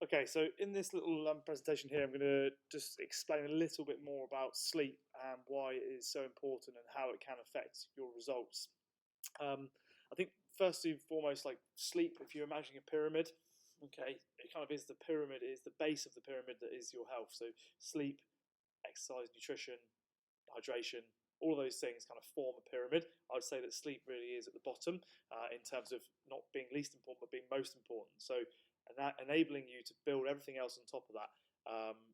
Okay, so in this little presentation here, I'm going to just explain a little bit more about sleep and why it is so important and how it can affect your results. I think first and foremost, like sleep, if you're imagining a pyramid, okay, it kind of is the pyramid, is the base of the pyramid that is your health. So sleep, exercise, nutrition, hydration, all of those things kind of form a pyramid. I would say that sleep really is at the bottom in terms of not being least important, but being most important. So, and that enabling you to build everything else on top of that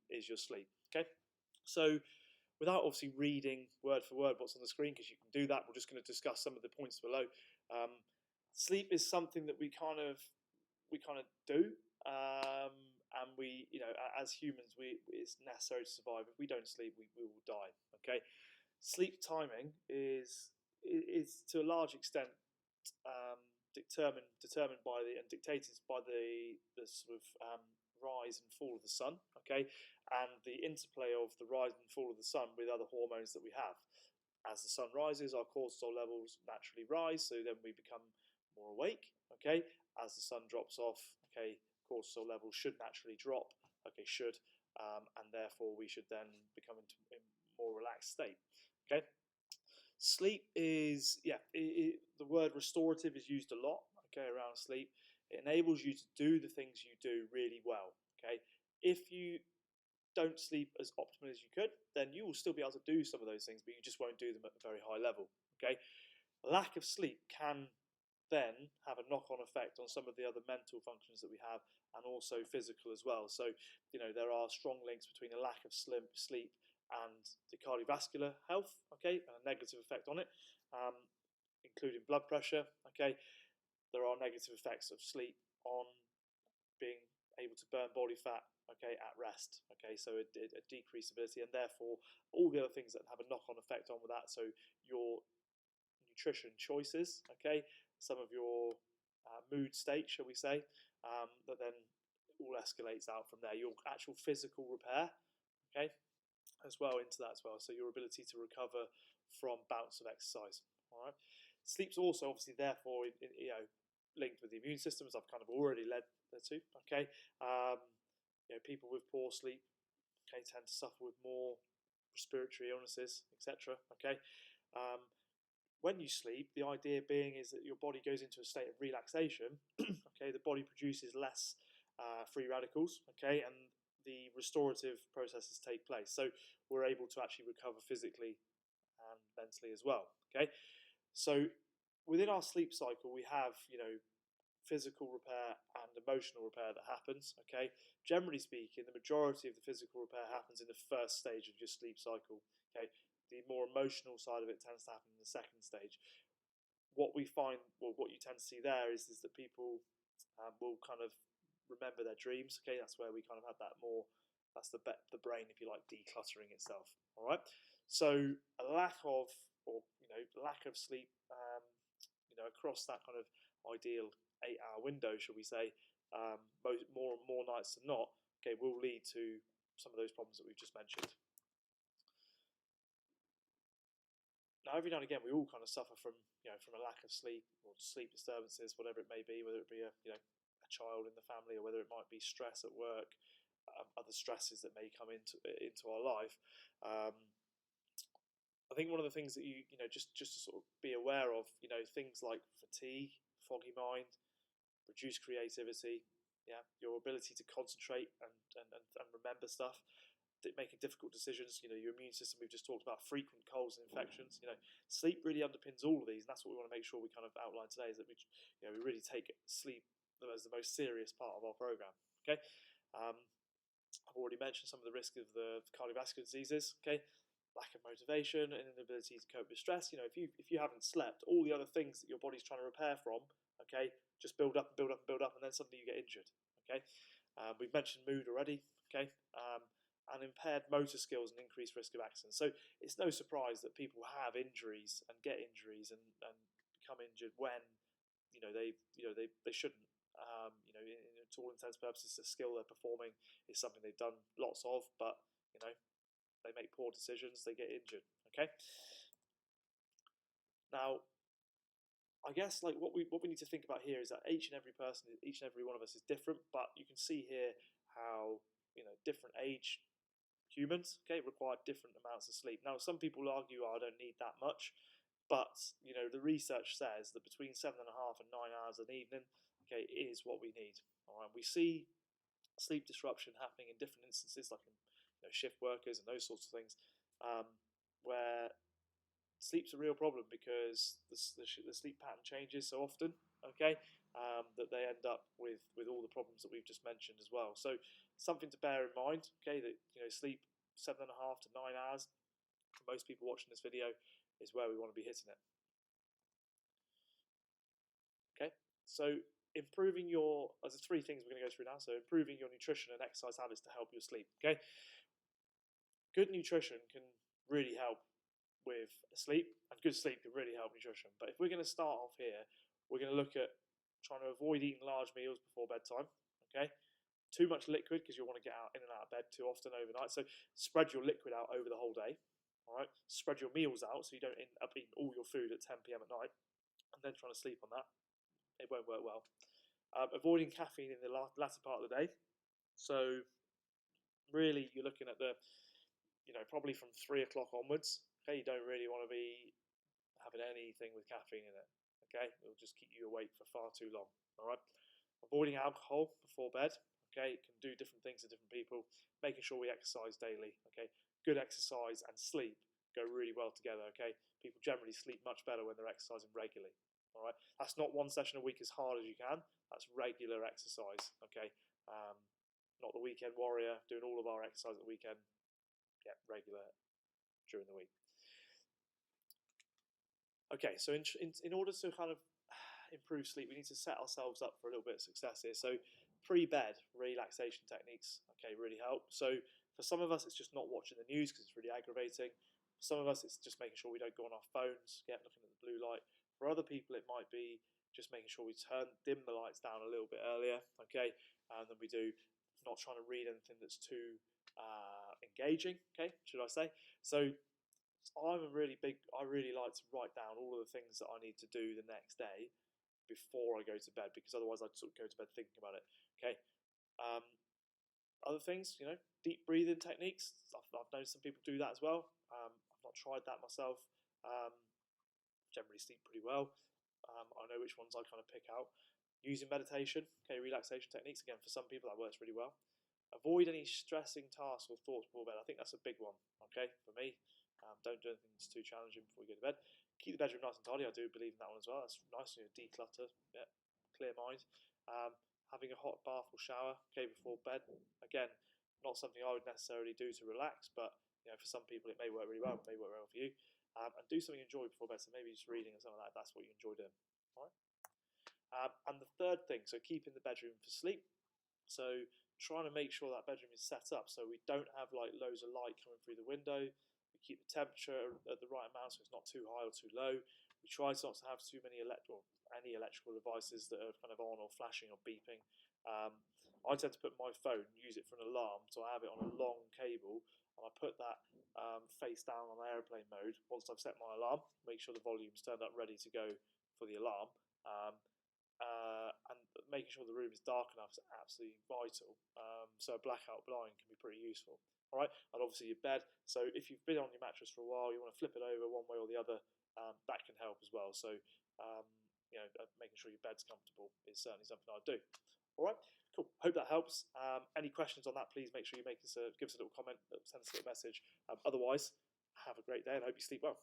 is your sleep. Okay, so without obviously reading word for word what's on the screen, because you can do that, we're just going to discuss some of the points below. Sleep is something that we kind of do, and we, as humans, it's necessary to survive. If we don't sleep, we will die. Okay, sleep timing is to a large extent determined by and dictated by the sort of rise and fall of the sun. Okay, and the interplay of the rise and fall of the sun with other hormones that we have. As the sun rises, our cortisol levels naturally rise, so then we become more awake. Okay, as the sun drops off, okay, cortisol levels should naturally drop. Okay, and therefore we should then become into a more relaxed state. Okay, sleep is the word restorative is used a lot. Okay, around sleep, it enables you to do the things you do really well. Okay, if you don't sleep as optimally as you could, then you will still be able to do some of those things, but you just won't do them at a very high level. Okay, lack of sleep can then have a knock-on effect on some of the other mental functions that we have, and also physical as well. So, there are strong links between a lack of sleep and the cardiovascular health. Okay, and a negative effect on it, including blood pressure. Okay, there are negative effects of sleep on being able to burn body fat, okay, at rest. Okay, so a decreased ability, and therefore all the other things that have a knock-on effect on with that. So your nutrition choices, okay, some of your mood state, shall we say, that then all escalates out from there. Your actual physical repair, okay, as well into that as well. So your ability to recover from bouts of exercise. All right. Sleep's also obviously therefore linked with the immune system, as I've kind of already led to. Okay. People with poor sleep, okay, tend to suffer with more respiratory illnesses, etc. Okay. When you sleep, the idea being is that your body goes into a state of relaxation. Okay, the body produces less free radicals. Okay, and the restorative processes take place. So we're able to actually recover physically and mentally as well. Okay, so within our sleep cycle, we have physical repair and emotional repair that happens. Okay, generally speaking, the majority of the physical repair happens in the first stage of your sleep cycle. Okay, the more emotional side of it tends to happen in the second stage. What we find, well, what you tend to see there is that people will kind of remember their dreams. Okay, that's where we kind of have that more. That's the brain, if you like, decluttering itself. All right. So a lack of, or lack of sleep, across that kind of ideal 8-hour window, shall we say, more and more nights than not, okay, will lead to some of those problems that we've just mentioned. Now, every now and again, we all kind of suffer from a lack of sleep or sleep disturbances, whatever it may be, whether it be a child in the family, or whether it might be stress at work, other stresses that may come into our life. I think one of the things that just to sort of be aware of, things like fatigue, foggy mind, reduced creativity, your ability to concentrate and remember stuff, making difficult decisions, your immune system, we've just talked about, frequent colds and infections. Sleep really underpins all of these, and that's what we want to make sure we kind of outline today, is that we really take sleep as the most serious part of our program. Okay, I've already mentioned some of the risks of the cardiovascular diseases. Okay, lack of motivation and inability to cope with stress. If you haven't slept, all the other things that your body's trying to repair from, okay, just build up and build up and build up, and then suddenly you get injured. Okay, we've mentioned mood already. Okay, and impaired motor skills and increased risk of accidents. So it's no surprise that people have injuries and get injuries and become injured when they shouldn't. To all intents and purposes, the skill they're performing is something they've done lots of, but they make poor decisions, they get injured. Okay. Now, I guess like what we need to think about here is that each and every person, each and every one of us is different, but you can see here how different age humans, okay, require different amounts of sleep. Now, some people argue, I don't need that much, but the research says that between 7.5 and 9 hours an evening, okay, is what we need. All right, we see sleep disruption happening in different instances, like in shift workers and those sorts of things, where sleep's a real problem because the sleep pattern changes so often, okay, that they end up with all the problems that we've just mentioned as well. So something to bear in mind, okay, that sleep 7.5 to 9 hours for most people watching this video is where we want to be hitting it. Okay, so improving there's three things we're going to go through now. So improving your nutrition and exercise habits to help your sleep. Okay, good nutrition can really help with sleep, and good sleep can really help nutrition. But if we're going to start off here, we're going to look at trying to avoid eating large meals before bedtime. Okay, too much liquid because you'll want to get in and out of bed too often overnight. So spread your liquid out over the whole day. All right, spread your meals out so you don't end up eating all your food at 10 p.m. at night and then trying to sleep on that. It won't work well. Avoiding caffeine in the latter part of the day. So really, you're looking at probably from 3 o'clock onwards. Okay, you don't really want to be having anything with caffeine in it. Okay, it'll just keep you awake for far too long. All right, avoiding alcohol before bed. Okay, it can do different things to different people. Making sure we exercise daily. Okay, good exercise and sleep go really well together. Okay, people generally sleep much better when they're exercising regularly. All right, that's not one session a week as hard as you can. That's regular exercise. Okay, not the weekend warrior doing all of our exercise at the weekend. Yeah, regular during the week. Okay, so in order to kind of improve sleep, we need to set ourselves up for a little bit of success here. So pre-bed relaxation techniques, okay, really help. So for some of us, it's just not watching the news because it's really aggravating. For some of us, it's just making sure we don't go on our phones, looking at the blue light. For other people, it might be just making sure we dim the lights down a little bit earlier, okay, than we do. Not trying to read anything that's too engaging, okay, should I say. So I really like to write down all of the things that I need to do the next day before I go to bed, because otherwise I'd sort of go to bed thinking about it. Okay. Other things, deep breathing techniques. I've known some people do that as well. I've not tried that myself. Generally sleep pretty well. I know which ones I kind of pick out. Using meditation, okay, relaxation techniques. Again, for some people that works really well. Avoid any stressing tasks or thoughts before bed. I think that's a big one, okay, for me. Don't do anything that's too challenging before you go to bed. Keep the bedroom nice and tidy. I do believe in that one as well. That's nice, declutter, yeah, clear mind. Having a hot bath or shower, okay, before bed. Again, not something I would necessarily do to relax, but for some people it may work really well. It may work well for you. And do something you enjoy before bed. So maybe just reading or something like that. That's what you enjoy doing. All right. And the third thing, so keeping the bedroom for sleep. So trying to make sure that bedroom is set up so we don't have like loads of light coming through the window. We keep the temperature at the right amount so it's not too high or too low. We try not to have too many any electrical devices that are kind of on or flashing or beeping. I tend to put my phone, use it for an alarm, so I have it on a long cable, and I put that face down on airplane mode. Once I've set my alarm, make sure the volume's turned up ready to go for the alarm. And making sure the room is dark enough is absolutely vital. So a blackout blind can be pretty useful. All right, and obviously your bed. So if you've been on your mattress for a while, you want to flip it over one way or the other. That can help as well. So making sure your bed's comfortable is certainly something I'd do. All right, cool. Hope that helps. Any questions on that? Please make sure you give us a little comment, send us a little message. Otherwise, have a great day and hope you sleep well.